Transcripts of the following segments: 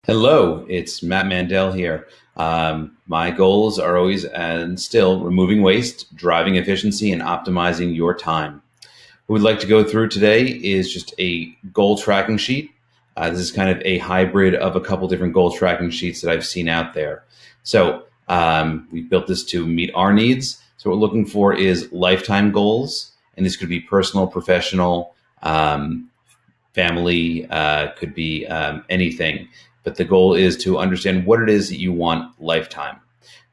Hello, it's Matt Mandel here. My goals are always and still removing waste, driving efficiency, and optimizing your time. What we'd like to go through today is just a goal tracking sheet. This is kind of a hybrid of a couple different goal tracking sheets that I've seen out there. So we built this to meet our needs. So what we're looking for is lifetime goals, and this could be personal, professional, family, could be anything. But the goal is to understand what it is that you want lifetime.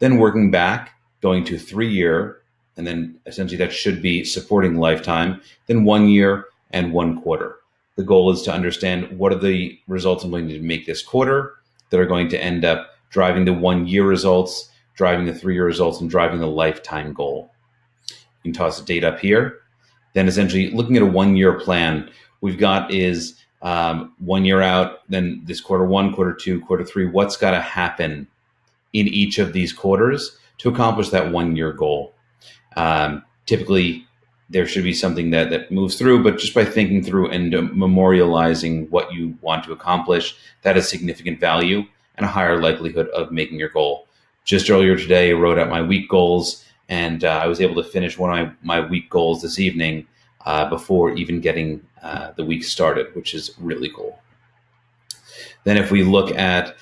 Then working back, going to 3 year, and then essentially that should be supporting lifetime, then 1 year and 1 quarter. The goal is to understand what are the results I'm going to make this quarter that are going to end up driving the 1 year results, driving the 3 year results, and driving the lifetime goal. You can toss a date up here. Then essentially looking at a 1 year plan, we've got is 1 year out, then this quarter one, quarter two, quarter three, what's got to happen in each of these quarters to accomplish that 1 year goal. Typically, there should be something that moves through, but just by thinking through and memorializing what you want to accomplish, that has significant value and a higher likelihood of making your goal. Just earlier today, I wrote out my week goals, and I was able to finish one of my week goals this evening before even getting the week started, which is really cool. Then if we look at,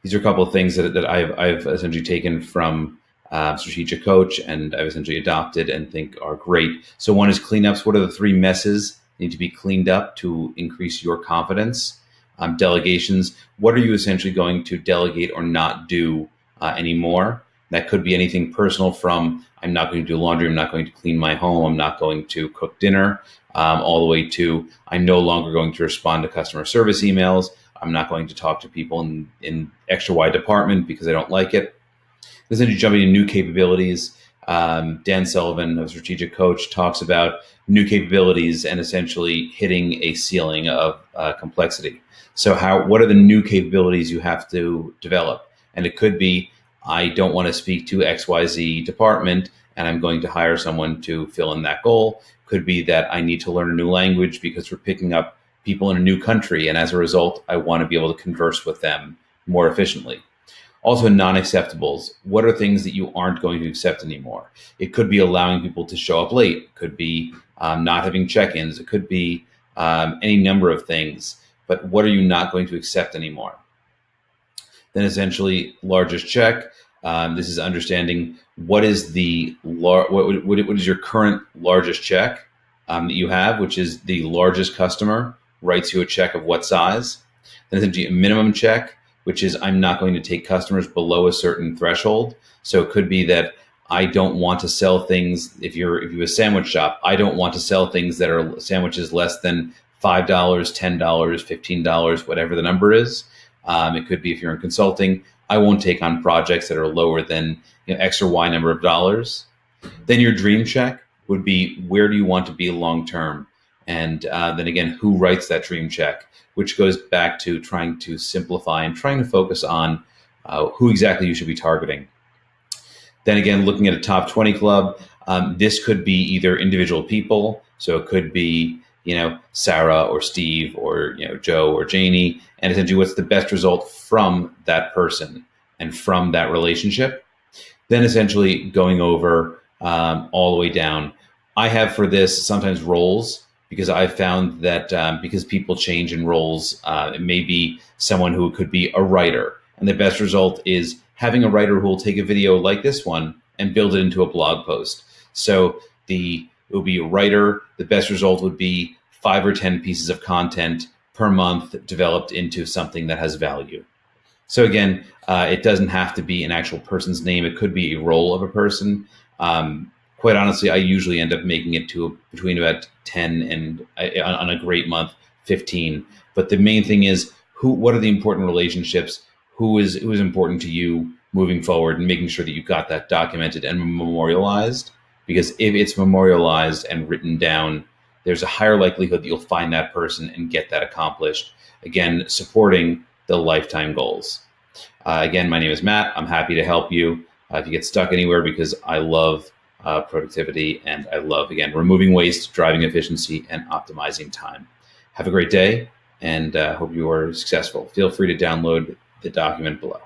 these are a couple of things that I've essentially taken from Strategic Coach, and I've essentially adopted and think are great. So one is cleanups. What are the three messes that need to be cleaned up to increase your confidence? Delegations. What are you essentially going to delegate or not do anymore? That could be anything personal from I'm not going to do laundry, I'm not going to clean my home, I'm not going to cook dinner, all the way to I'm no longer going to respond to customer service emails, I'm not going to talk to people in X or Y department because I don't like it. Essentially jumping into new capabilities. Dan Sullivan of Strategic Coach talks about new capabilities and essentially hitting a ceiling of complexity. So what are the new capabilities you have to develop? And it could be, I don't want to speak to XYZ department and I'm going to hire someone to fill in that goal. Could be that I need to learn a new language because we're picking up people in a new country. And as a result, I want to be able to converse with them more efficiently. Also, non-acceptables. What are things that you aren't going to accept anymore? It could be allowing people to show up late. It could be not having check-ins. It could be any number of things. But what are you not going to accept anymore? Then essentially, largest check. This is understanding what is what is your current largest check that you have, which is the largest customer writes you a check of what size. Then essentially a minimum check, which is I'm not going to take customers below a certain threshold. So it could be that I don't want to sell things. If you're a sandwich shop, I don't want to sell things that are sandwiches less than $5, $10, $15, whatever the number is. It could be if you're in consulting, I won't take on projects that are lower than X or Y number of dollars. Then your dream check would be where do you want to be long term? And then again, who writes that dream check, which goes back to trying to simplify and trying to focus on who exactly you should be targeting. Then again, looking at a top 20 club, this could be either individual people. So it could be, Sarah or Steve or, Joe or Janie, and essentially what's the best result from that person and from that relationship. Then essentially going over all the way down. I have for this sometimes roles, because I found that because people change in roles, it may be someone who could be a writer. And the best result is having a writer who will take a video like this one and build it into a blog post. So it would be a writer. The best result would be 5 or 10 pieces of content per month developed into something that has value. So again, it doesn't have to be an actual person's name. It could be a role of a person. Quite honestly, I usually end up making it to between about 10 and on a great month, 15. But the main thing is what are the important relationships? Who is important to you moving forward, and making sure that you've got that documented and memorialized. Because if it's memorialized and written down, there's a higher likelihood that you'll find that person and get that accomplished. Again, supporting the lifetime goals. Again, my name is Matt. I'm happy to help you if you get stuck anywhere, because I love productivity, and I love, again, removing waste, driving efficiency, and optimizing time. Have a great day, and hope you are successful. Feel free to download the document below.